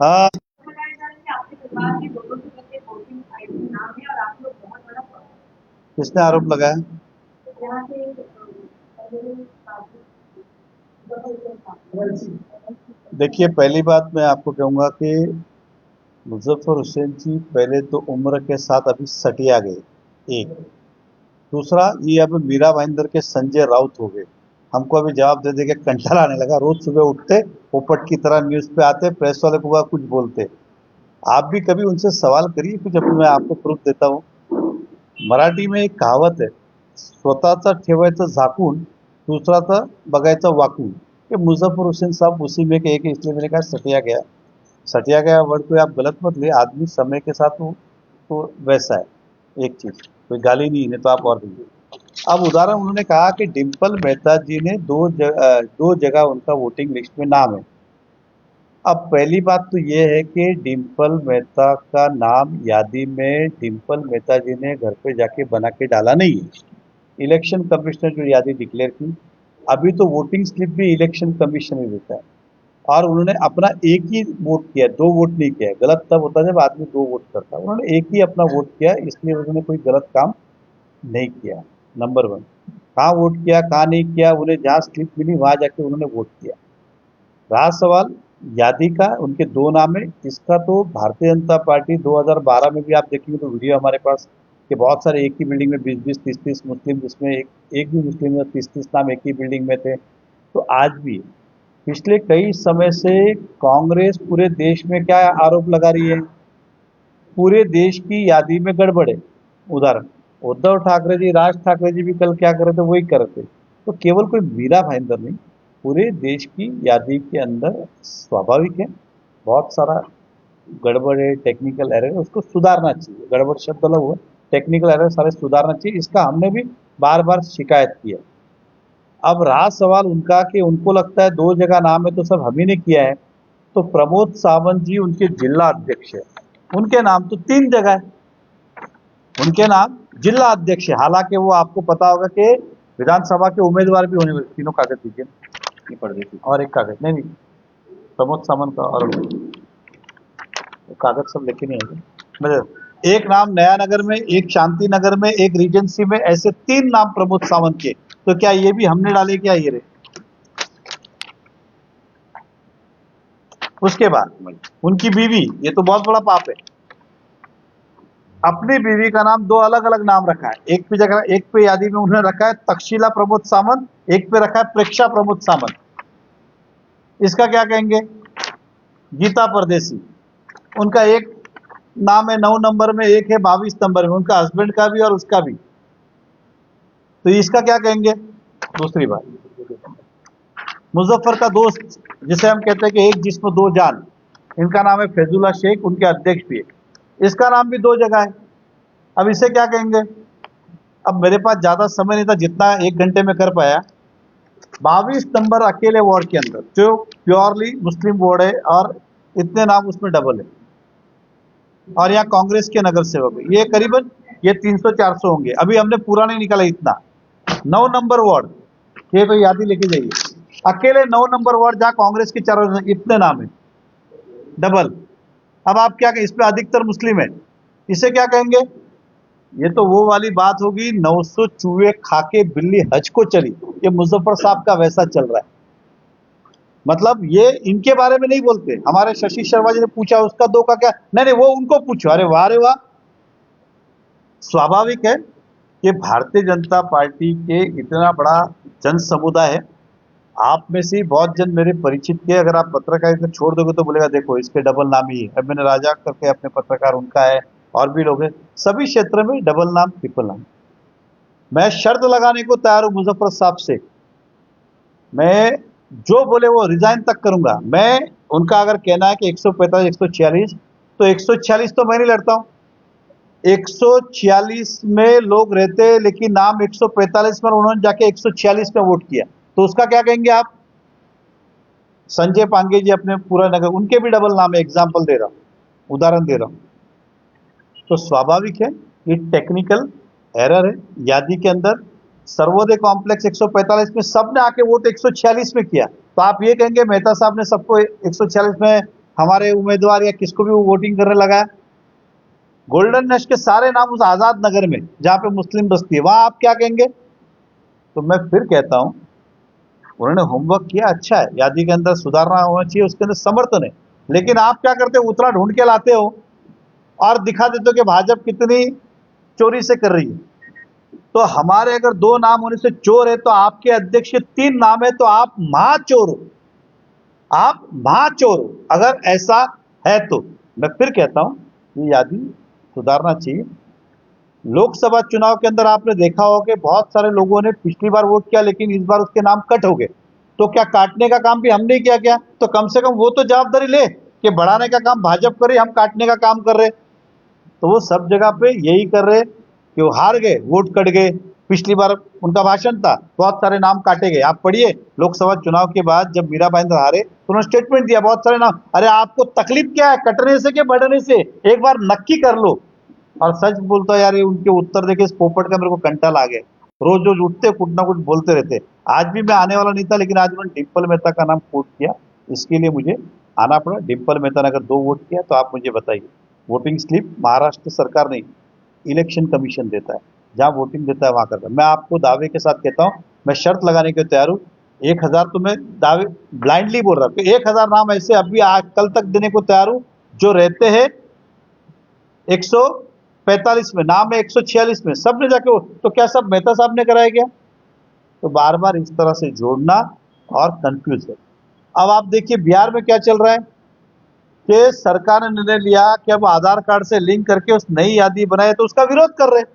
हाँ। किसने आरोप लगाया? देखिए, पहली बात मैं आपको कहूंगा कि मुजफ्फर हुसैन जी पहले तो उम्र के साथ अभी सटिया गए, एक। दूसरा, ये अब मीरा भाईंदर के संजय राउत हो गए। हमको अभी जवाब दे दे के कंटाला आने लगा। रोज सुबह उठते, पोपट की तरह न्यूज पे आते, प्रेस वाले को कुछ बोलते। आप भी कभी उनसे सवाल करिए कुछ, अभी मैं आपको प्रूफ देता हूँ। मराठी में एक कहावत आहे, स्वतःचा ठेवायचं झाकून, दूसराचा बघायचं वाकून। ये मुजफ्फर हुसैन साहब उसी में के एक है, इसलिए मैंने कहा सटिया गया। सटिया गया वर्ड को आप गलत मत ले, आदमी समय के साथ वो तो वैसा है। एक चीज, कोई गाली नहीं, नहीं तो आप और दीजिए। अब उदाहरण, उन्होंने कहा कि डिम्पल मेहता जी ने दो जगह उनका वोटिंग लिस्ट में नाम है। अब पहली बात तो ये है कि डिम्पल मेहता का नाम यादी में डिम्पल मेहता जी ने घर पे जाके बना के डाला नहीं है। इलेक्शन कमिश्नर जो यादी डिक्लेयर की, अभी तो वोटिंग स्लिप भी इलेक्शन कमीशन ही देता है। और उन्होंने अपना एक ही वोट किया, दो वोट नहीं किया है। गलत तब होता है जब आदमी दो वोट करता है, उन्होंने एक ही अपना वोट किया, इसलिए उन्होंने कोई गलत काम नहीं किया। नंबर वन, कहाँ वोट किया कहाँ नहीं किया, उन्हें जहाँ स्लिप मिली वहां जाके उन्होंने वोट किया। रहा सवाल यादी का, उनके दो नाम है। इसका तो भारतीय जनता पार्टी 2012 में भी आप देखेंगे तो वीडियो हमारे पास, कि बहुत सारे एक ही बिल्डिंग में 20-20, 30-30 मुस्लिम, जिसमें एक भी मुस्लिम में 30-30 नाम एक ही बिल्डिंग में थे। तो आज भी पिछले कई समय से कांग्रेस पूरे देश में क्या आरोप लगा रही है? पूरे देश की यादी में गड़बड़ है। उदाहरण, उद्धव ठाकरे जी, राज ठाकरे जी भी कल क्या कर रहे थे, वही कर रहे थे। तो केवल कोई मीरा भाईंदर नहीं, पूरे देश की यादी के अंदर स्वाभाविक है बहुत सारा गड़बड़ है, टेक्निकल एरर है, उसको सुधारना चाहिए। गड़बड़ शब्द अलग हुआ, टेक्निकल एरर सारे सुधारना चाहिए, इसका हमने भी बार बार शिकायत की है। अब रहा सवाल उनका कि उनको लगता है दो जगह नाम है तो सब हम ही ने किया है। तो प्रमोद सावंत जी उनके जिला अध्यक्ष है, उनके नाम तो तीन जगह है। उनके नाम जिला अध्यक्ष है, हालांकि वो आपको पता होगा कि विधानसभा के उम्मीदवार भी होने वाले। तीनों कागज दीजिए, ये पढ़ देती और एक कागज, नहीं नहीं, प्रमोद सावंत का और कागज सब लेके नहीं आएंगे। मतलब एक नाम नया नगर में, एक शांति नगर में, एक रीजेंसी में, ऐसे तीन नाम प्रमोद सावंत के। तो क्या ये भी हमने डाले? क्या ये रहे? उसके बाद उनकी बीवी, ये तो बहुत बड़ा पाप है, अपनी बीवी का नाम दो अलग अलग नाम रखा है। एक पे जगह, एक पे यादी में उन्होंने रखा है तक्षशिला प्रमोद सावंत, एक पे रखा है प्रेक्षा प्रमोद सावंत। इसका क्या कहेंगे? गीता परदेसी, उनका एक नाम है 9 नंबर में, एक है 22 नंबर में, उनका हस्बैंड का भी और उसका भी। तो इसका क्या कहेंगे? दूसरी बात, मुजफ्फर का दोस्त, जिसे हम कहते हैं कि एक जिस्म दो जान, इनका नाम है फैजुल्ला शेख, उनके अध्यक्ष भी है। इसका नाम भी दो जगह है। अब इसे क्या कहेंगे? अब मेरे पास ज्यादा समय नहीं था जितना 1 घंटे में कर पाया। 22 नंबर अकेले वार्ड के अंदर जो प्योरली मुस्लिम वार्ड है, और इतने नाम उसमें डबल है। और यहाँ कांग्रेस के नगर सेवक है, ये करीबन ये 300-400 होंगे। अभी हमने पूरा नहीं निकाला इतना। 9 नंबर वार्ड, ये तो याद ही लेके जाइए, अकेले 9 नंबर वार्ड जहाँ कांग्रेस के चारों, इतने नाम है डबल। अब आप क्या कहें, इसमें अधिकतर मुस्लिम है, इसे क्या कहेंगे? ये तो वो वाली बात होगी, 900 चूहे खा के बिल्ली हज को चली। ये मुजफ्फर साहब का वैसा चल रहा है। मतलब ये इनके बारे में नहीं बोलते। हमारे शशि शर्मा जी ने पूछा उसका दो का क्या, नहीं नहीं वो उनको पूछो। अरे वाह रे वाह। स्वाभाविक है कि भारतीय जनता पार्टी के इतना बड़ा जन समुदाय है, आप में से बहुत जन मेरे परिचित के, अगर आप पत्रकारिता छोड़ दोगे तो बोलेगा देखो इसके डबल नाम ही है। अब मैंने राजा करके अपने पत्रकार, उनका है, और भी लोग हैं, सभी क्षेत्र में डबल नाम, ट्रिपल नाम। मैं शर्त लगाने को तैयार हूं मुजफ्फर साहब से, मैं जो बोले वो रिजाइन तक करूंगा। मैं उनका अगर कहना है कि 145 146, तो 146 तो मैं नहीं लड़ता हूं। 146 में लोग रहते हैं, लेकिन नाम 145 में, उन्होंने जाके 146 में वोट किया, तो उसका क्या कहेंगे आप? संजय पांगे जी अपने पूरा नगर, उनके भी डबल नाम है, एग्जाम्पल दे रहा हूं, उदाहरण दे रहा हूं। तो स्वाभाविक है ये टेक्निकल एरर है यादी के अंदर। सर्वोदय कॉम्प्लेक्स 145 में सबने आके वोट 146 में किया, तो आप ये कहेंगे मेहता साहब ने सबको 146 में हमारे उम्मीदवार या किसको भी वो वोटिंग करने लगा है। गोल्डन नेस्ट के सारे नाम उस आजाद नगर में जहां पे मुस्लिम बस्ती है, वहां आप क्या कहेंगे? तो मैं फिर कहता हूं, उन्होंने होमवर्क किया, अच्छा है, यादी के अंदर सुधारना होना चाहिए, उसके अंदर समर्थन है। लेकिन आप क्या करते हो, उतला ढूंढ के लाते हो और दिखा देते हो कि भाजपा कितनी चोरी से कर रही है। तो हमारे अगर 2 नाम होने से चोर है, तो आपके अध्यक्ष के 3 नाम है, तो आप महाचोर हो, आप महाचोर हो। अगर ऐसा है तो मैं फिर कहता हूं, ये यादी सुधारना चाहिए। लोकसभा चुनाव के अंदर आपने देखा होगा कि बहुत सारे लोगों ने पिछली बार वोट किया, लेकिन इस बार उसके नाम कट हो गए। तो क्या काटने का काम भी हमने किया क्या? तो कम से कम वो तो जवाबदारी ले कि बढ़ाने का काम भाजपा करे, हम काटने का काम कर रहे। तो वो सब जगह पे यही कर रहे कि वो हार गए, वोट कट गए। पिछली बार उनका भाषण था, बहुत सारे नाम काटे गए। आप पढ़िए, लोकसभा चुनाव के बाद जब मीरा भाईंदर हारे तो उन्होंने स्टेटमेंट दिया, बहुत सारे नाम। अरे आपको तकलीफ क्या है, कटने से कि बढ़ने से? एक बार नक्की कर लो। और सच बोलता यार, ये उनके उत्तर देखे इस पोपट का मेरे को कंटाल आ गया। रोज रोज उठते कुछ ना कुछ बोलते रहते। आज भी मैं आने वाला नहीं था, लेकिन आज मैंने डिम्पल मेहता का नाम कोट किया, इसके लिए मुझे आना पड़ा। डिम्पल मेहता ने अगर 2 वोट किया तो आप मुझे बताइए। वोटिंग स्लिप महाराष्ट्र सरकार नहीं, इलेक्शन कमीशन देता है, जहां वोटिंग देता है वहां करता है। मैं आपको दावे के साथ कहता हूं, मैं शर्त लगाने के तैयार हूं। 1,000 तो मैं दावे ब्लाइंडली बोल रहा हूं कि 1,000 नाम ऐसे अभी आज कल तक देने को तैयार हूं जो रहते हैं 145 में, नाम है 146 में, सब ने जाके तो क्या सब मेहता साहब ने कराया क्या? तो बार बार इस तरह से जोड़ना और कंफ्यूज है। अब आप देखिए बिहार में क्या चल रहा है कि सरकार ने निर्णय लिया कि अब आधार कार्ड से लिंक करके उस नई यादी बनाए, तो उसका विरोध कर रहे हैं।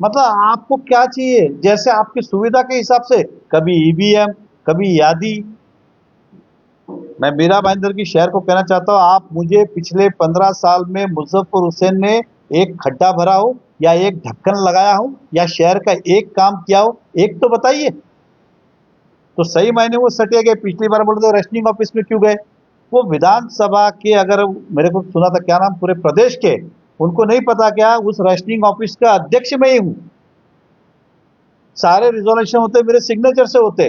मतलब आपको क्या चाहिए, जैसे आपकी सुविधा के हिसाब से, कभी ईवीएम, कभी यादी। मैं मीरा भाईंदर की शहर को कहना चाहता हूं, आप मुझे पिछले 15 साल में मुजफ्फर हुसैन ने एक खड्डा भरा हो, या एक ढक्कन लगाया हो, या शहर का एक काम किया हो, एक तो बताइए। तो सही मायने वो सटे गए। पिछली बार बोलते रेशनिंग ऑफिस में क्यों गए? वो विधानसभा के, अगर मेरे को सुना था क्या नाम, पूरे प्रदेश के, उनको नहीं पता क्या उस रेशनिंग ऑफिस का अध्यक्ष मैं ही हूं। सारे रिजोल्यूशन होते मेरे सिग्नेचर से होते।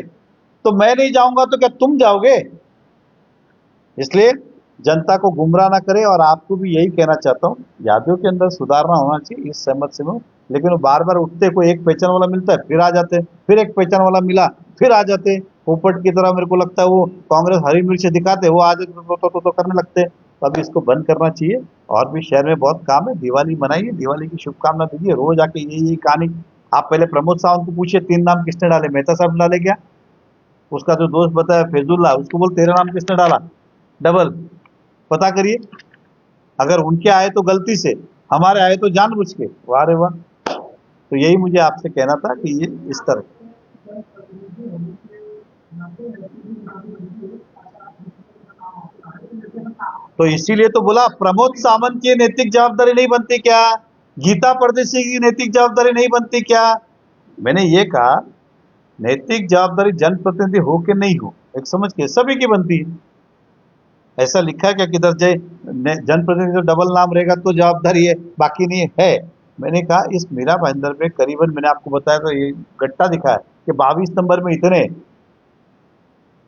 तो मैं नहीं जाऊंगा तो क्या तुम जाओगे? इसलिए जनता को गुमराह ना करे। और आपको भी यही कहना चाहता हूं, यादियों के अंदर सुधारना होना चाहिए, इस सहमत से मैं। लेकिन वो बार बार उठते, कोई एक पहचान वाला मिलता है फिर आ जाते, फिर एक पहचान वाला मिला फिर आ जाते। पोपट की तरह मेरे को लगता है वो कांग्रेस हरी मिर्च दिखाते, वो आज तो करने लगते। तो अभी इसको बंद करना चाहिए। और भी शहर में बहुत काम है, दिवाली मनाइए, दिवाली की शुभकामना दीजिए। रोज आके यही कहानी। आप पहले प्रमोद सावंत को पूछिए 3 नाम किसने डाले, मेहता साहब डाले क्या? उसका जो दोस्त बताया फैजुल्ला, उसको बोल तेरा नाम किसने डाला, डबल पता करिए। अगर उनके आए तो गलती से, हमारे आए तो जानबूझ के। वाह रे वाह। तो यही मुझे आपसे कहना था कि ये इस तरह। तो इसीलिए तो बोला, प्रमोद सावंत की नैतिक जवाबदारी नहीं बनती क्या? गीता परदेसी की नैतिक जवाबदारी नहीं बनती क्या? मैंने ये कहा, नैतिक जवाबदारी जनप्रतिनिधि हो के नहीं हो, एक समझ के सभी की बनती है। ऐसा लिखा है क्या किधर जय जनप्रतिनिधि तो डबल नाम रहेगा तो जवाबदारी है, बाकी नहीं है? मैंने कहा इस मीरा भाईंदर में करीबन, मैंने आपको बताया तो ये गट्टा दिखा है कि 22 नंबर में इतने।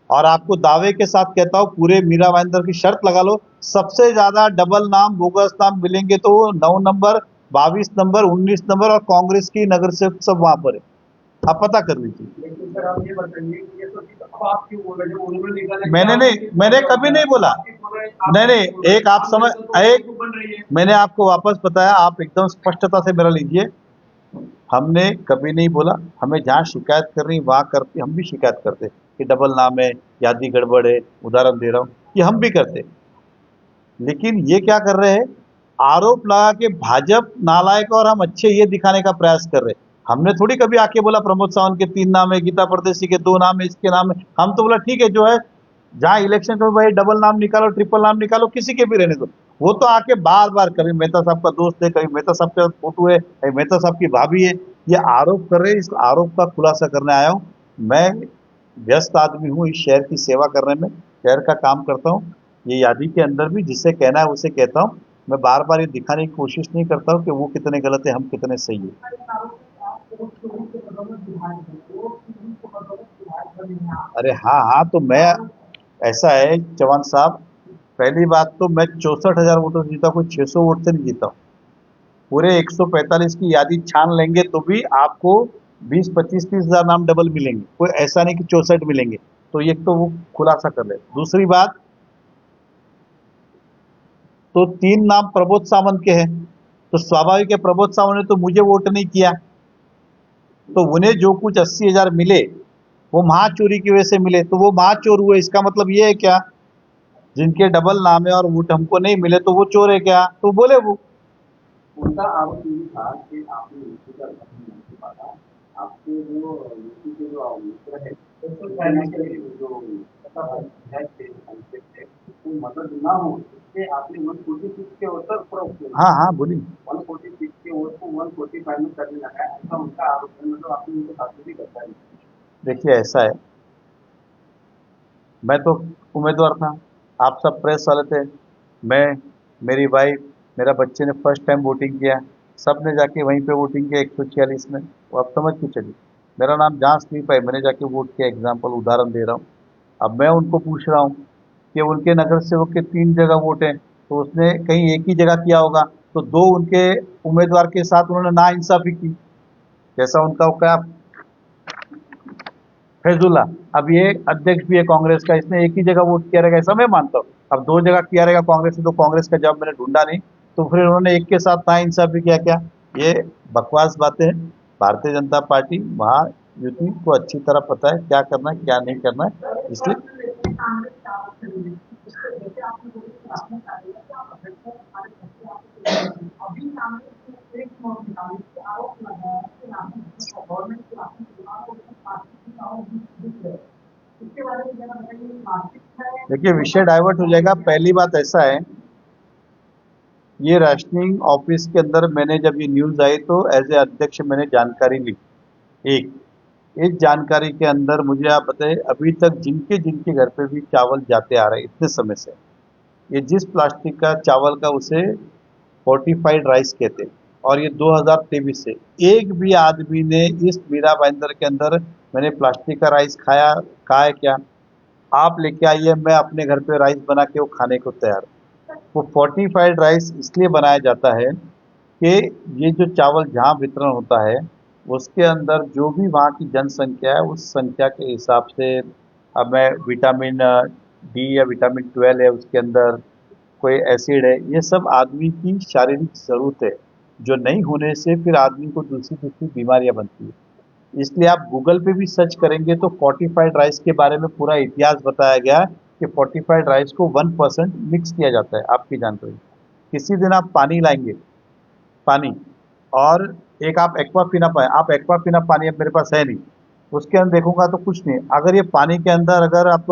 और आपको दावे के साथ कहता हूं, पूरे मीरा भाईंदर की शर्त लगा लो, सबसे ज्यादा डबल नाम बोगस नाम मिलेंगे तो 9 नंबर, 22 नंबर, 19 नंबर, और कांग्रेस की नगर से सब वहां पर है। आप पता कर लीजिए। लेकिन सर आप ये बताइए कि ये तो अब आप क्यों बोल रहे हो, उन्होंने निकाला मैंने नहीं, मैंने कभी नहीं बोला। नहीं नहीं, एक आप समझ, एक बन रही है। मैंने आपको वापस बताया, आप एकदम स्पष्टता से मेरा लीजिए। हमने कभी नहीं बोला, हमें जहाँ शिकायत करनी वहां करते, हम भी शिकायत करते कि डबल नाम है, यादी गड़बड़ है, उदाहरण दे रहा हूँ, ये हम भी करते। लेकिन ये क्या कर रहे हैं, आरोप लगा के भाजपा नालायक और हम अच्छे, ये दिखाने का प्रयास कर रहे हैं। हमने थोड़ी कभी आके बोला प्रमोद सावंत के 3 नाम है, गीता परदेसी के 2 नाम है, इसके नाम है। हम तो बोला ठीक है, जो है जहाँ इलेक्शन में भाई डबल नाम निकालो, ट्रिपल नाम निकालो, किसी के भी रहने दो। वो तो आके बार बार, कभी मेहता साहब का दोस्त है, कभी मेहता साहब का फोटो है, कभी मेहता साहब की भाभी है, ये आरोप कर रहे हैं। इस आरोप का खुलासा करने आया हूँ मैं। व्यस्त आदमी हूँ, इस शहर की सेवा करने में, शहर का काम करता हूँ। ये यादी के अंदर भी जिसे कहना है उसे कहता हूँ। मैं बार बार ये दिखाने की कोशिश नहीं करता हूँ कि वो कितने गलत है, हम कितने सही है। अरे हाँ हाँ, तो मैं, ऐसा है चौहान साहब, पहली बात तो मैं 64,000 वोटों से जीता, कोई 600 वोट से नहीं जीता हूँ। पूरे 145 की यादी छान लेंगे तो भी आपको 20, 25, 30,000 नाम डबल मिलेंगे, कोई ऐसा नहीं कि 64 मिलेंगे। तो एक तो वो खुलासा कर ले। दूसरी बात, तो 3 नाम प्रमोद सावंत के हैं, तो स्वाभाविक है प्रमोद सावंत ने तो मुझे वोट नहीं किया, तो उन्हें जो कुछ 80,000 मिले वो महाचोरी की वजह से मिले, तो वो महाचोर हुए। इसका मतलब ये है क्या, जिनके डबल नाम है और वोट हमको नहीं मिले तो वो चोर है क्या, तो बोले वो। उनका आरोप ये था कि आपने यूपी का गठन नहीं कर पाया, आपके जो यूपी के जो मित्र है, जो विधायक थे, सांसद थे, उसको मदद ना हो, इससे आपने 146 के वोट पर प्रयोग किया। हाँ हाँ बोली। 146 के वोट को 145 में करने लगा, ऐसा उनका आरोप है। मतलब आपने उनको शासन भी करता है। देखिए ऐसा है, मैं तो उम्मीदवार था, आप सब प्रेस वाले थे, मैं, मेरी वाइफ, मेरा बच्चे ने फर्स्ट टाइम वोटिंग किया, सब ने जाके वहीं पे वोटिंग किया 146 में। वो आप समझ के चलिए, मेरा नाम जहाँ स्लीप है मैंने जाके वोट किया, एग्जाम्पल उदाहरण दे रहा हूँ। अब मैं उनको पूछ रहा हूँ कि उनके नगर सेवक के 3 जगह वोट हैं, तो उसने कहीं एक ही जगह किया होगा, तो 2 उनके उम्मीदवार के साथ उन्होंने नाइंसाफी की, जैसा उनका क्या फैजुल्ला, अब ये अध्यक्ष भी है कांग्रेस का, इसने एक ही जगह वोट किया रहेगा ऐसा मैं मानता हूँ। अब 2 जगह किया रहेगा कांग्रेस ने, तो कांग्रेस का जवाब मैंने ढूंढा नहीं, तो फिर उन्होंने एक के साथ नाइंसाफी किया क्या, ये बकवास बातें हैं। भारतीय जनता पार्टी महायुति को अच्छी तरह पता है क्या करना है क्या नहीं करना है, इसलिए देखिए विषय डाइवर्ट हो जाएगा। पहली बात ऐसा है, ये राशनिंग ऑफिस के अंदर मैंने जब ये न्यूज़ आई तो एज ए अध्यक्ष मैंने जानकारी ली। एक, इस जानकारी के अंदर मुझे आप बताइए, अभी तक जिनके जिनके घर पे भी चावल जाते आ रहे हैं इतने समय से, ये जिस प्लास्टिक का चावल का उसे फोर्टिफाइड राइस कहते हैं, और ये 2023 से एक भी आदमी ने इस मीरा भाईंदर के अंदर मैंने प्लास्टिक का राइस खाया, कहा है क्या, आप लेके आइए मैं अपने घर पे राइस बना के वो खाने को तैयार हूं। वो फोर्टिफाइड राइस इसलिए बनाया जाता है कि ये जो चावल जहाँ वितरण होता है उसके अंदर जो भी वहाँ की जनसंख्या है उस संख्या के हिसाब से, अब मैं विटामिन डी या विटामिन 12 है उसके अंदर, कोई एसिड है, ये सब आदमी की शारीरिक ज़रूरत है, जो नहीं होने से फिर आदमी को दूसरी दूसरी बीमारियां बनती है। इसलिए आप गूगल पे भी सर्च करेंगे तो फोर्टिफाइड राइस के बारे में पूरा इतिहास बताया गया है कि फोर्टिफाइड राइस को 1% मिक्स किया जाता है, आपकी जानकारी। किसी दिन आप पानी लाएंगे, पानी, और एक आप एक्वाफिना पाए, आप एक्वाफिना पानी अब मेरे पास है नहीं, उसके अंदर देखूंगा तो कुछ नहीं, अगर ये पानी के अंदर अगर आप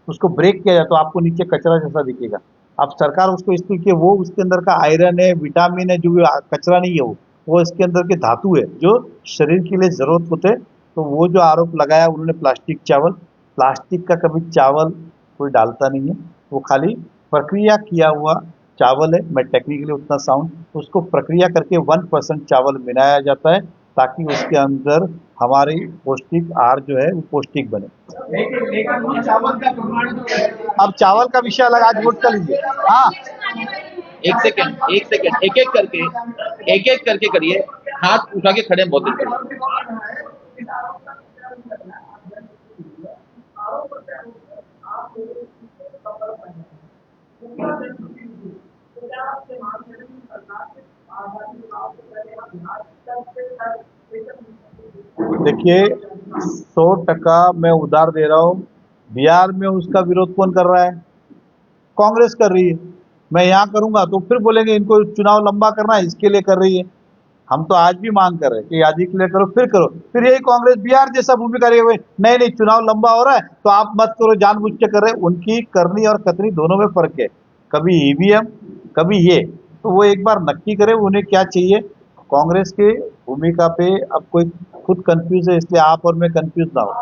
उसको ब्रेक किया जाए तो आपको नीचे कचरा जैसा दिखेगा। अब सरकार उसको इसलिए कि वो उसके अंदर का आयरन है, विटामिन है, जो भी कचरा नहीं है वो इसके अंदर के धातु है जो शरीर के लिए जरूरत होते हैं। तो वो जो आरोप लगाया उन्होंने प्लास्टिक चावल, प्लास्टिक का कभी चावल कोई डालता नहीं है, वो खाली प्रक्रिया किया हुआ चावल है। मैं टेक्निकली उतना साउंड, उसको प्रक्रिया करके 1% चावल मिलाया जाता है ताकि उसके अंदर हमारी पौष्टिक आहार जो है वो पौष्टिक बने। लेकिन चावल का प्रमाण अब चावल का विषय अलग, आज वोट कर लीजिए। हाँ एक सेकंड, एक सेकंड, एक एक करके करिए, हाथ उठा के खड़े हैं बहुत देर तक। देखिए 100% मैं उधार दे रहा हूँ, बिहार में उसका विरोध कौन कर रहा है, कांग्रेस कर रही है। मैं यहाँ करूंगा तो फिर बोलेंगे इनको चुनाव लंबा करना है इसके लिए कर रही है। हम तो आज भी मांग कर रहे हैं कि आज ही क्लियर करो फिर करो, फिर यही कांग्रेस बिहार जैसा भूमिका रही हुई, नहीं नहीं चुनाव लंबा हो रहा है तो आप मत करो, जानबूझ के कर रहे हैं। उनकी करनी और कतनी दोनों में फर्क है, कभी ईवीएम कभी ये, तो वो एक बार नक्की करे उन्हें क्या चाहिए। कांग्रेस के भूमिका पे अब कोई खुद कंफ्यूज है, इसलिए आप और मैं कंफ्यूज ना हो।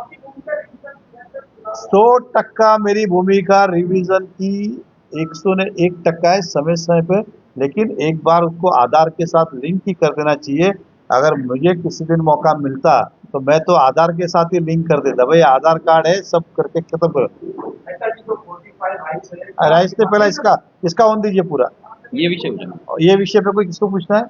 100% मेरी भूमिका रिवीजन की 101% है समय समय पे, लेकिन एक बार उसको आधार के साथ लिंक ही कर देना चाहिए। अगर मुझे किसी दिन मौका मिलता तो मैं तो आधार के साथ ही लिंक कर देता, भाई आधार कार्ड है सब करके खत्म करो। राइस ने पहला इसका इसका ऑन दीजिए पूरा, ये विषय हो जाए। और ये विषय पे कोई किसको पूछना है?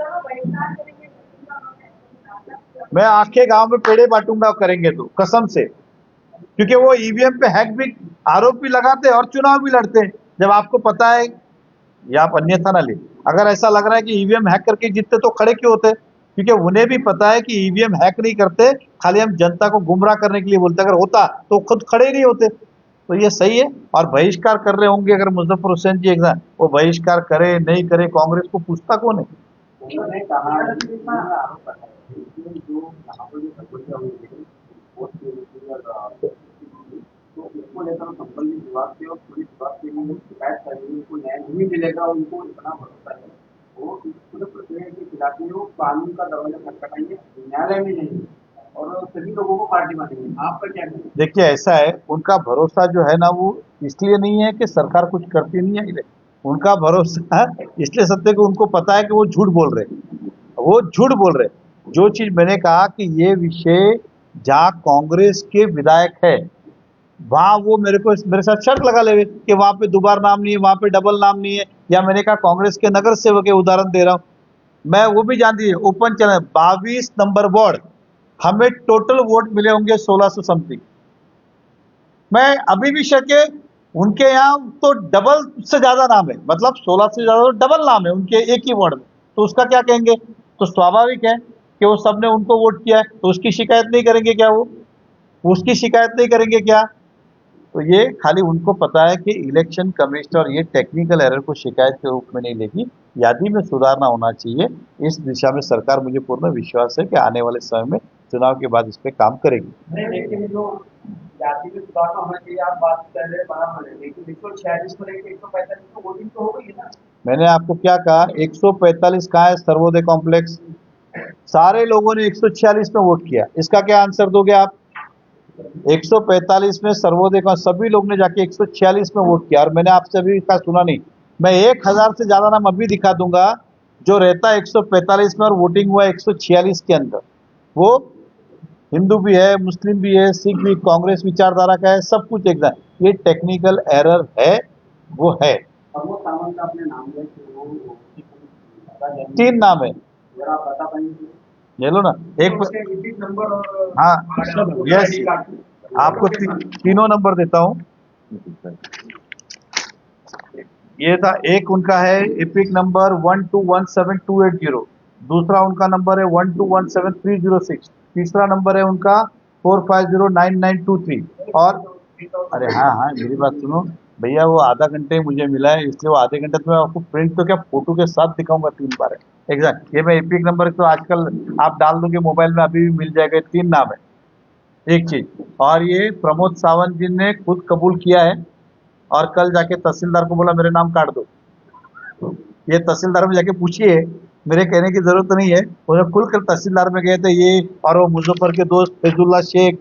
मैं आखे गांव में पेड़े बांटूंगा करेंगे तो, कसम से, क्योंकि वो ईवीएम पे हैक भी आरोप भी लगाते हैं और चुनाव भी लड़ते हैं। जब आपको पता है, या आप अन्यथा ना ले, अगर ऐसा लग रहा है कि ईवीएम हैक करके जीतते तो खड़े क्यों होते? क्योंकि उन्हें भी पता है कि ईवीएम हैक नहीं करते, खाली हम जनता को गुमराह करने के लिए बोलते। अगर होता तो खुद खड़े ही नहीं होते। तो ये सही है। और बहिष्कार कर रहे होंगे अगर मुजफ्फर हुसैन जी एग्जाम, वो बहिष्कार करे नहीं करे, कांग्रेस को पूछता कौन है? उन्होंने कहा उन्होंने आरोप लगाया कि जो यहाँ पर जो समस्या हुई है वोट की तो उसको लेकर संबंधित विभाग से और पुलिस विभाग से भी लोग शिकायत कर रही है, उनको न्याय नहीं मिलेगा। उनको इतना भरोसा है वो इस पूरे प्रक्रिया के खिलाफ में वो कानून का दरवाजा खटखटाएंगे, न्यायालय में नहीं और सभी लोगों को पार्टी मानेंगे। आपका क्या कहना है? देखिए ऐसा है, उनका भरोसा जो है ना वो इसलिए नहीं है कि सरकार कुछ करती नहीं है, उनका भरोसा इसलिए सत्य कि उनको पता है कि वो झूठ बोल रहे हैं, वो झूठ बोल रहे हैं। जो चीज मैंने कहा कि ये विषय जहाँ कांग्रेस के विधायक है वहां वो मेरे साथ शर्त लगा ले कि वहां पे दोबारा नाम नहीं है, वहां पे डबल नाम नहीं है। या मैंने कहा कांग्रेस के नगर सेवक के उदाहरण दे रहा हूं मैं, वो भी जानती है ओपन चैनल 22 नंबर वार्ड, हमें टोटल वोट मिले होंगे 1600 समथिंग। मैं अभी भी शक है, उनके यहाँ तो डबल से ज्यादा नाम है, मतलब 16 से ज्यादा तो डबल नाम है उनके एक ही वार्ड में। तो उसका क्या कहेंगे? तो स्वाभाविक है कि वो सबने उनको वोट किया है, तो उसकी शिकायत नहीं करेंगे क्या? वो उसकी शिकायत नहीं करेंगे क्या? तो ये खाली उनको पता है कि इलेक्शन कमिश्नर ये टेक्निकल एरर को शिकायत के रूप में नहीं लेगी, यादी में सुधारना होना चाहिए। इस दिशा में सरकार, मुझे पूर्ण विश्वास है कि आने वाले समय में चुनाव के बाद इस पे काम करेगी। नहीं, लेकिन जो जाति में सुधार होना चाहिए आप बात कर रहे हैं बराबर है, लेकिन 146 को लेकर 145 तो वोटिंग तो हो गई है ना। मैंने आपको क्या कहा? 145 कहाँ है सर्वोदय कॉम्प्लेक्स? सारे लोगों ने 146 में वोट किया, इसका क्या आंसर दोगे आप? 145 में सर्वोदय का सभी लोग ने जाके 146 में वोट किया, और मैंने आपसे अभी इसका सुना नहीं। मैं 1000 से ज्यादा नाम अभी दिखा दूंगा जो रहता है 145 में और वोटिंग हुआ 146 के अंदर। वो हिंदू भी है, मुस्लिम भी है, सिख भी, कांग्रेस विचारधारा का है, सब कुछ एकदम। ये टेक्निकल एरर है, वो है। अब वो सामान का अपने नाम है कि वो 3 नाम है, जरा आप बता पाएंगे ले लो ना। एक नंबर और हाँ, यस, आपको तीनों नंबर देता हूँ। ये था, एक उनका है एपिक नंबर 121728 दूसरा उनका नंबर है 121730 तीसरा नंबर है उनका 45099923 और अरे हाँ हाँ, मेरी बात सुनो भैया, वो आधा घंटे मुझे मिला है, इसलिए वो आधे घंटे तो मैं आपको प्रिंट तो क्या फोटो के साथ दिखाऊंगा 3 बार है एग्जैक्ट। ये मैं एपिक नंबर तो आजकल आप डाल दोगे मोबाइल में, अभी भी मिल जाएगा। 3 नाम है, एक चीज। और ये प्रमोद सावंत जी ने खुद कबूल किया है और कल जाके तहसीलदार को बोला मेरे नाम काट दो। ये तहसीलदार में जाके पूछिए, मेरे कहने की जरूरत नहीं है। वो जब खुलकर तहसीलदार में गए थे ये और वो मुजफ्फर के दोस्त फैजुल्ला शेख,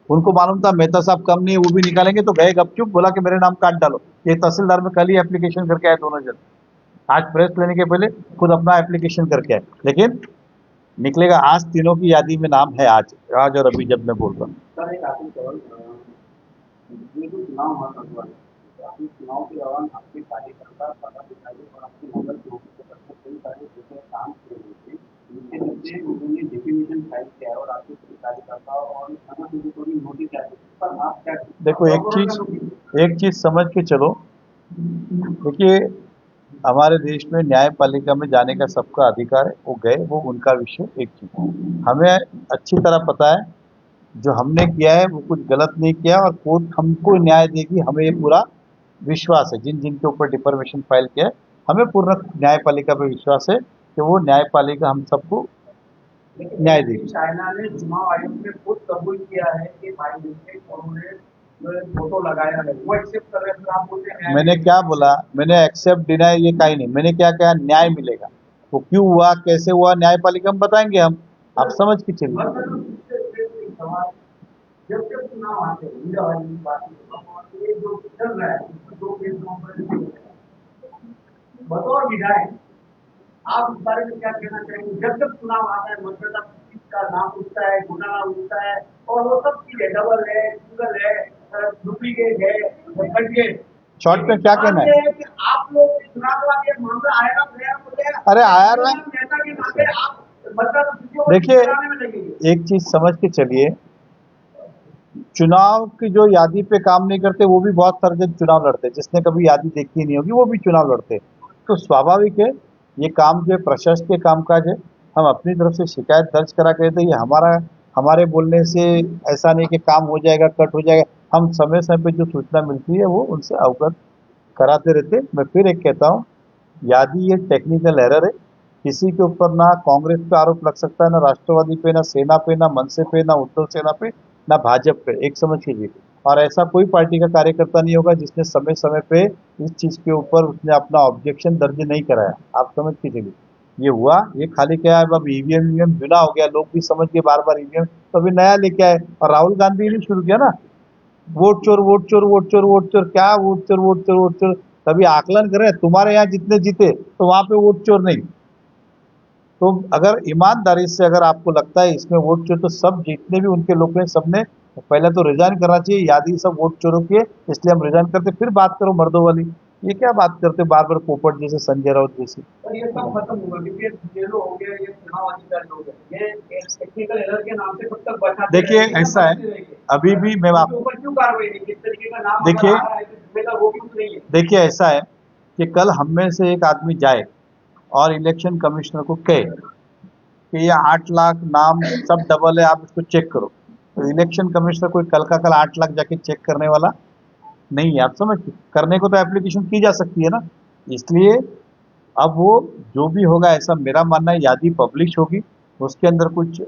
उनको मालूम था मेहता साहब कम नहीं है, वो भी निकालेंगे, तो गए गपचुप, बोला कि मेरे नाम काट डालो। ये तहसीलदार में कल ही एप्लीकेशन करके आए दोनों जन, आज प्रेस लेने के पहले खुद अपना एप्लीकेशन करके आए। लेकिन निकलेगा आज, तीनों की यादी में नाम है आज आज और अभी जब मैं बोल रहा हूँ। सर एक आखिरी सवाल, ये जो चुनाव हुआ था आपके चुनाव के दौरान आपके कार्यकर्ता पदाधिकारी और आपके नगर के कई सारे जैसे काम किए हुए थे, जिसके चलते उन्होंने डिफेमेशन फाइल किया है और आपके कार्यकर्ता और थाना पुलिस को भी नोटिस आया। पर आप क्या देखो एक चीज समझ के चलो। देखिए हमारे देश में न्यायपालिका में जाने का सबका अधिकार है, वो गए, वो उनका विषय। एक चीज हमें अच्छी तरह पता है, जो हमने किया है वो कुछ गलत नहीं किया और कोर्ट हमको न्याय देगी, हमें ये पूरा विश्वास है। जिन जिनके ऊपर डिफॉर्मेशन फाइल किया है, हमें पूर्ण न्यायपालिका पे विश्वास है कि वो न्यायपालिका हम सबको न्याय देगी। चाइना ने चुनाव आयोग में खुद कबूल किया है कि भाई उन्होंने फोटो लगाया है, वो एक्सेप्ट कर रहे हैं, आप बोलते हैं मैंने क्या बोला? मैंने एक्सेप्ट डिनाई ये कहीं नहीं, मैंने क्या कहा? न्याय मिलेगा। वो क्यों हुआ, कैसे हुआ, न्यायपालिका में बताएंगे हम, आप समझ के चलिए। जब जब चुनाव आते हैं इंडिया वाली बात ये जो चल रहा है उसमें 2 केस बतौर विधायक आप इस बारे में क्या कहना चाहेंगे? जब जब चुनाव आता है मतदाता का नाम उठता है, गुना उठता है, और वो सब चीज है, डबल है, सिंगल है, डुप्लीकेट है, डुप्लीकेट। शॉर्ट में क्या कहना है? कि आप लोग चुनाव का ये मामला आएगा, गया हो गया। अरे आया रहा। नेता के नाते आप मतलब देखिए, एक चीज समझ के चलिए, चुनाव की जो यादी पे काम नहीं करते वो भी बहुत सारे जन चुनाव लड़ते, जिसने कभी यादी देखी नहीं होगी वो भी चुनाव लड़ते। तो स्वाभाविक है, ये काम जो है प्रशासकीय कामकाज है। हम अपनी तरफ से शिकायत दर्ज करा के देते, ये हमारे बोलने से ऐसा नहीं कि काम हो जाएगा, कट हो जाएगा। हम समय समय पे जो सूचना मिलती है वो उनसे अवगत कराते रहते। मैं फिर एक कहता हूँ, यादी ये टेक्निकल एरर है। किसी के ऊपर ना कांग्रेस पे आरोप लग सकता है, ना राष्ट्रवादी पे, ना सेना पे, ना मनसे पे, ना उद्धव सेना पे, ना भाजपा पे, एक समझ कीजिए। और ऐसा कोई पार्टी का कार्यकर्ता नहीं होगा जिसने समय समय पे इस चीज के ऊपर उसने अपना ऑब्जेक्शन दर्ज नहीं कराया। आप समझ के चलिए, ये हुआ, ये खाली क्या है, अब ईवीएम जुना हो गया, लोग भी समझ गए बार बार ईवीएम, तो अभी नया लेके आए। और राहुल गांधी ने शुरू किया ना, वोट चोर वोट चोर वोट चोर वोट चोर, क्या वोट चोर वोट चोर वोट चोर। तभी आकलन करें, तुम्हारे यहाँ जितने जीते तो वहां पे वोट चोर नहीं। तो अगर ईमानदारी से अगर आपको लगता है इसमें वोट चोर, तो सब जितने भी उनके लोग हैं सबने पहले तो रिजाइन करना चाहिए। यादी सब वोट चोरों की है, इसलिए हम रिजाइन करते, फिर बात करो मर्दों वाली। ये क्या बात करते बार बार, पोपट जैसे, संजय राउत जैसे। और ये सब खत्म होगा, क्योंकि ये जो हो गया, ये चुनाव अधिकारी हो गए, ये टेक्निकल एरर के नाम से कब तक बचाते देखिए रहेंगे, ऐसा है, रहेंगे। अभी भी मैं उसके ऊपर क्यों कार्रवाई नहीं, किस तरीके का नाम देखिए अगर आ रहा है तो जिम्मेदार वो क्यों नहीं है? देखिए ऐसा है कि कल हम में से एक आदमी जाए और इलेक्शन कमिश्नर को कहे कि ये 8 लाख नाम सब डबल है, आप इसको चेक करो, तो इलेक्शन कमिश्नर कोई कल का कल 8 लाख जाके चेक करने वाला नहीं है। आप समझ, करने को तो एप्लीकेशन की जा सकती है ना। इसलिए अब वो जो भी होगा, ऐसा मेरा मानना है, यादी पब्लिश होगी, उसके अंदर कुछ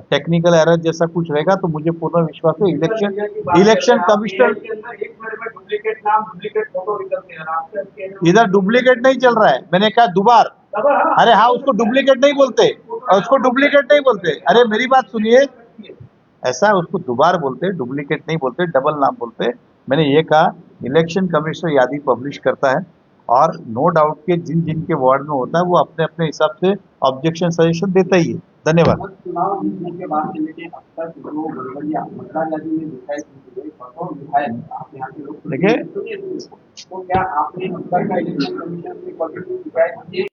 टेक्निकल एरर जैसा कुछ रहेगा तो मुझे पूर्ण विश्वास है इलेक्शन कमिश्नर। एक मिनट में डुप्लीकेट नाम, डुप्लीकेट फोटो निकलते हैं आपके, इधर डुप्लीकेट नहीं चल रहा है, मैंने कहा दोबार। अरे हाँ, उसको डुप्लीकेट नहीं बोलते, उसको डुप्लीकेट नहीं बोलते। अरे मेरी बात सुनिए, ऐसा है, उसको दोबार बोलते, डुप्लीकेट नहीं बोलते, डबल नाम बोलते। मैंने ये कहा, इलेक्शन कमिश्नर यादी पब्लिश करता है और नो डाउट के जिन जिन के वार्ड में होता है वो अपने अपने हिसाब से ऑब्जेक्शन सजेशन देता ही है। धन्यवाद। चुनाव जीतने के बाद से लेके अब तक जो गड़बड़ियां मतदान यादी में दिखाई दी है, और विधायक आप यहाँ के लोग देखिए, तो क्या आपने अब तक का इलेक्शन कमीशन से पॉजिटिव शिकायत की है?